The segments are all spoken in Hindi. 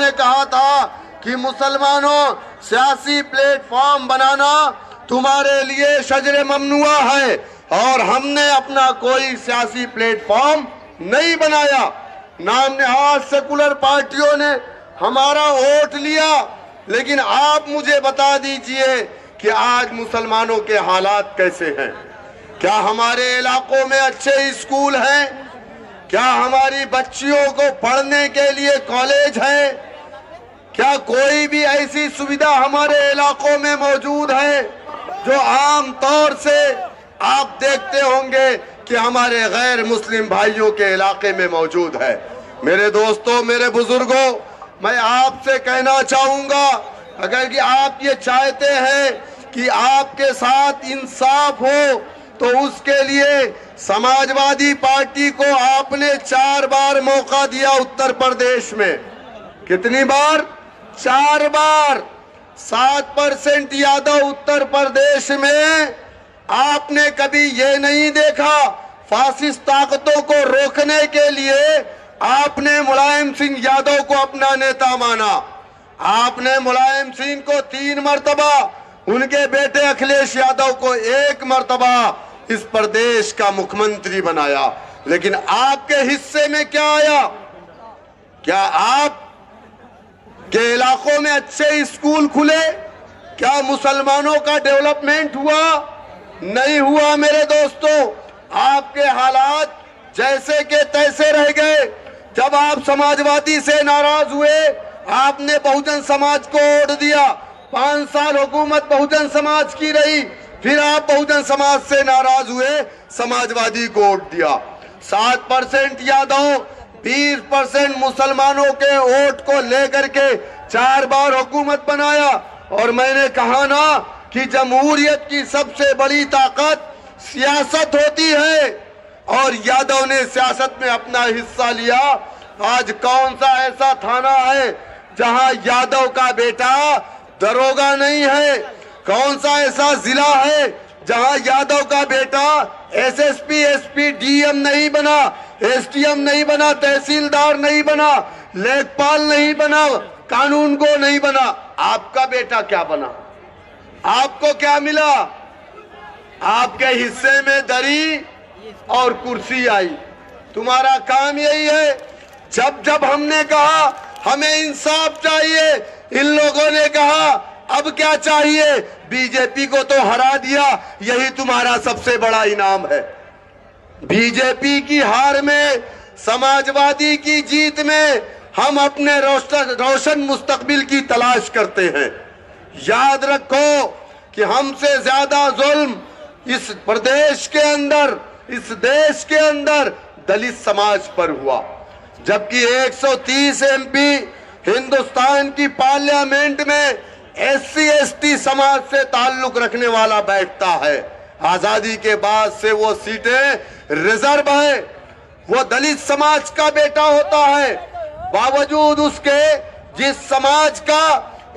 ने कहा था कि मुसलमानों, सियासी प्लेटफॉर्म बनाना तुम्हारे लिए शजरे ममनुआ है, और हमने अपना कोई सियासी प्लेटफॉर्म नहीं बनाया। नाम नहाद सेकुलर पार्टियों ने हमारा वोट लिया, लेकिन आप मुझे बता दीजिए कि आज मुसलमानों के हालात कैसे हैं? क्या हमारे इलाकों में अच्छे स्कूल हैं? क्या हमारी बच्चियों को पढ़ने के लिए कॉलेज है? क्या कोई भी ऐसी सुविधा हमारे इलाकों में मौजूद है जो आम तौर से आप देखते होंगे कि हमारे गैर मुस्लिम भाइयों के इलाके में मौजूद है? मेरे दोस्तों, मेरे बुजुर्गों, मैं आपसे कहना चाहूंगा, अगर कि आप ये चाहते हैं कि आपके साथ इंसाफ हो, तो उसके लिए समाजवादी पार्टी को आपने 4 बार मौका दिया उत्तर प्रदेश में। कितनी बार? 4 बार। 7% यादव उत्तर प्रदेश में। आपने कभी ये नहीं देखा, फासिस्ट ताकतों को रोकने के लिए आपने मुलायम सिंह यादव को अपना नेता माना। आपने मुलायम सिंह को 3 मर्तबा, उनके बेटे अखिलेश यादव को 1 मर्तबा इस प्रदेश का मुख्यमंत्री बनाया। लेकिन आपके हिस्से में क्या आया? क्या आप के इलाकों में अच्छे स्कूल खुले? क्या मुसलमानों का डेवलपमेंट हुआ? नहीं हुआ। मेरे दोस्तों, आपके हालात जैसे के तैसे रह गए। जब आप समाजवादी से नाराज हुए, आपने बहुजन समाज को वोट दिया। 5 साल हुकूमत बहुजन समाज की रही, फिर आप बहुजन समाज से नाराज हुए, समाजवादी को वोट दिया। 7% यादव, 20% मुसलमानों के वोट को लेकर के 4 बार हुकूमत बनाया। और मैंने कहा ना कि जमहूरियत की सबसे बड़ी ताकत सियासत होती है, और यादव ने सियासत में अपना हिस्सा लिया। आज कौन सा ऐसा थाना है जहां यादव का बेटा दरोगा नहीं है? कौन सा ऐसा जिला है जहां यादव का बेटा एसएसपी, एसपी, डीएम नहीं बना, एसडीएम नहीं बना, तहसीलदार नहीं बना, लेखपाल नहीं बना, कानून को नहीं बना? आपका बेटा क्या बना? आपको क्या मिला? आपके हिस्से में दरी और कुर्सी आई। तुम्हारा काम यही है। जब जब हमने कहा हमें इंसाफ चाहिए, इन लोगों ने कहा अब क्या चाहिए? बीजेपी को तो हरा दिया, यही तुम्हारा सबसे बड़ा इनाम है। बीजेपी की हार में, समाजवादी की जीत में हम अपने रोशन मुस्तकबिल की तलाश करते हैं। याद रखो कि हमसे ज्यादा जुल्म इस प्रदेश के अंदर, इस देश के अंदर दलित समाज पर हुआ, जबकि 130 एमपी हिंदुस्तान की पार्लियामेंट में एससी एसटी समाज से ताल्लुक रखने वाला बैठता है। आजादी के बाद से वो सीटें रिजर्व है। वो दलित समाज का बेटा होता है, बावजूद उसके जिस समाज का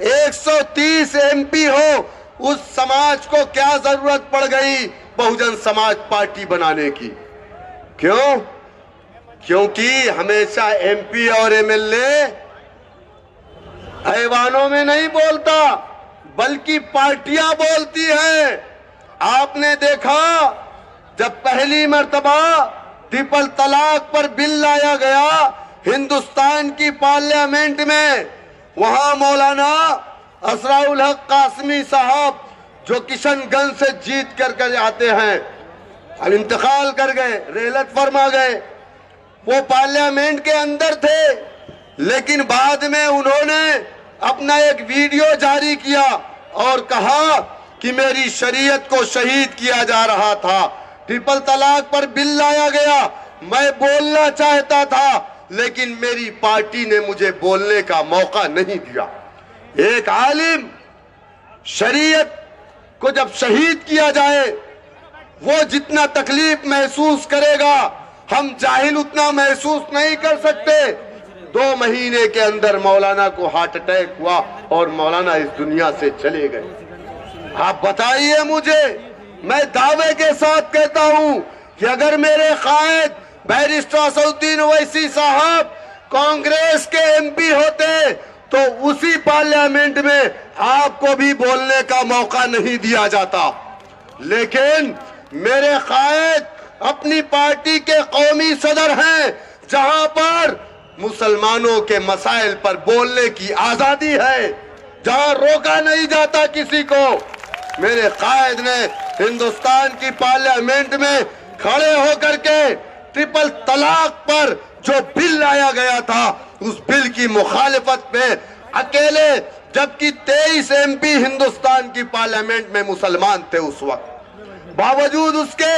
130 एमपी हो, उस समाज को क्या जरूरत पड़ गई बहुजन समाज पार्टी बनाने की? क्यों? क्योंकि हमेशा एमपी और एमएलए ऐवानों में नहीं बोलता, बल्कि पार्टियां बोलती हैं। आपने देखा जब पहली मर्तबा ट्रिपल तलाक पर बिल लाया गया हिंदुस्तान की पार्लियामेंट में, वहां मौलाना असराउल हक कासमी साहब, जो किशनगंज से जीत कर आते हैं, अब इंतकाल कर गए, रेलत फरमा गए, वो पार्लियामेंट के अंदर थे। लेकिन बाद में उन्होंने अपना एक वीडियो जारी किया और कहा कि मेरी शरीयत को शहीद किया जा रहा था, ट्रिपल तलाक पर बिल लाया गया, मैं बोलना चाहता था, लेकिन मेरी पार्टी ने मुझे बोलने का मौका नहीं दिया। एक आलिम, शरीयत को जब शहीद किया जाए, वो जितना तकलीफ महसूस करेगा, हम जाहिल उतना महसूस नहीं कर सकते। 2 महीने के अंदर मौलाना को हार्ट अटैक हुआ और मौलाना इस दुनिया से चले गए। आप बताइए मुझे, मैं दावे के साथ कहता हूं कि अगर मेरे कायद बैरिस्टर असदुद्दीन ओवैसी साहब कांग्रेस के एमपी होते तो उसी पार्लियामेंट में आपको भी बोलने का मौका नहीं दिया जाता। लेकिन मेरे कायद अपनी पार्टी के कौमी सदर हैं, जहां पर मुसलमानों के मसाइल पर बोलने की आजादी है, जहां रोका नहीं जाता किसी को। मेरे कायद ने हिंदुस्तान की पार्लियामेंट में खड़े होकर के ट्रिपल तलाक पर जो बिल लाया गया था, उस बिल की मुखालिफत में अकेले, जबकि 23 MP हिंदुस्तान की पार्लियामेंट में मुसलमान थे उस वक्त, बावजूद उसके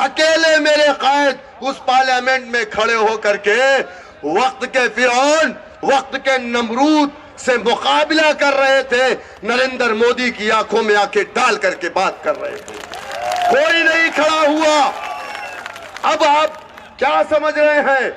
अकेले मेरे कायद उस पार्लियामेंट में खड़े होकर के वक्त के फिरौन, वक्त के नमरूद से मुकाबला कर रहे थे। नरेंद्र मोदी की आंखों में आंखें डाल करके बात कर रहे थे, कोई नहीं खड़ा हुआ। अब आप क्या समझ रहे हैं?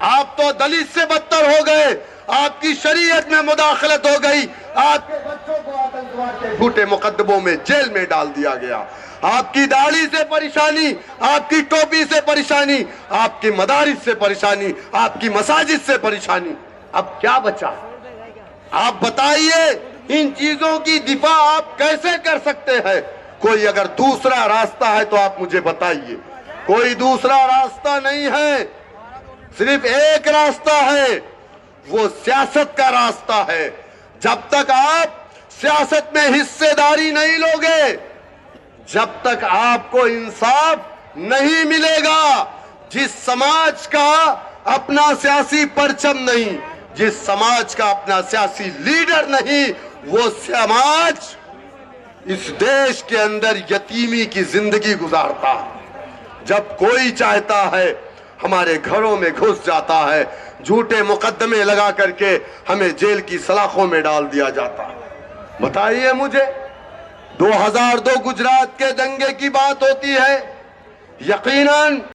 आप तो दलित से बदतर हो गए, आपकी शरीयत में मुदाखलत हो गई, आपके बच्चों को आतंकवाद के झूठे मुकदमों में जेल में डाल दिया गया। आपकी दाढ़ी से परेशानी, आपकी टोपी से परेशानी, आपकी मदारिस से परेशानी, आपकी मसाजिद से परेशानी। अब क्या बचा? आप बताइए, इन चीजों की दिफा आप कैसे कर सकते हैं? कोई अगर दूसरा रास्ता है तो आप मुझे बताइए। कोई दूसरा रास्ता नहीं है, सिर्फ एक रास्ता है, वो सियासत का रास्ता है। जब तक आप सियासत में हिस्सेदारी नहीं लोगे, जब तक आपको इंसाफ नहीं मिलेगा, जिस समाज का अपना सियासी परचम नहीं, जिस समाज का अपना सियासी लीडर नहीं, वो समाज इस देश के अंदर यतीमी की जिंदगी गुजारता है। जब कोई चाहता है हमारे घरों में घुस जाता है, झूठे मुकदमे लगा करके हमें जेल की सलाखों में डाल दिया जाता है। बताइए मुझे, 2002 गुजरात के दंगे की बात होती है, यकीनन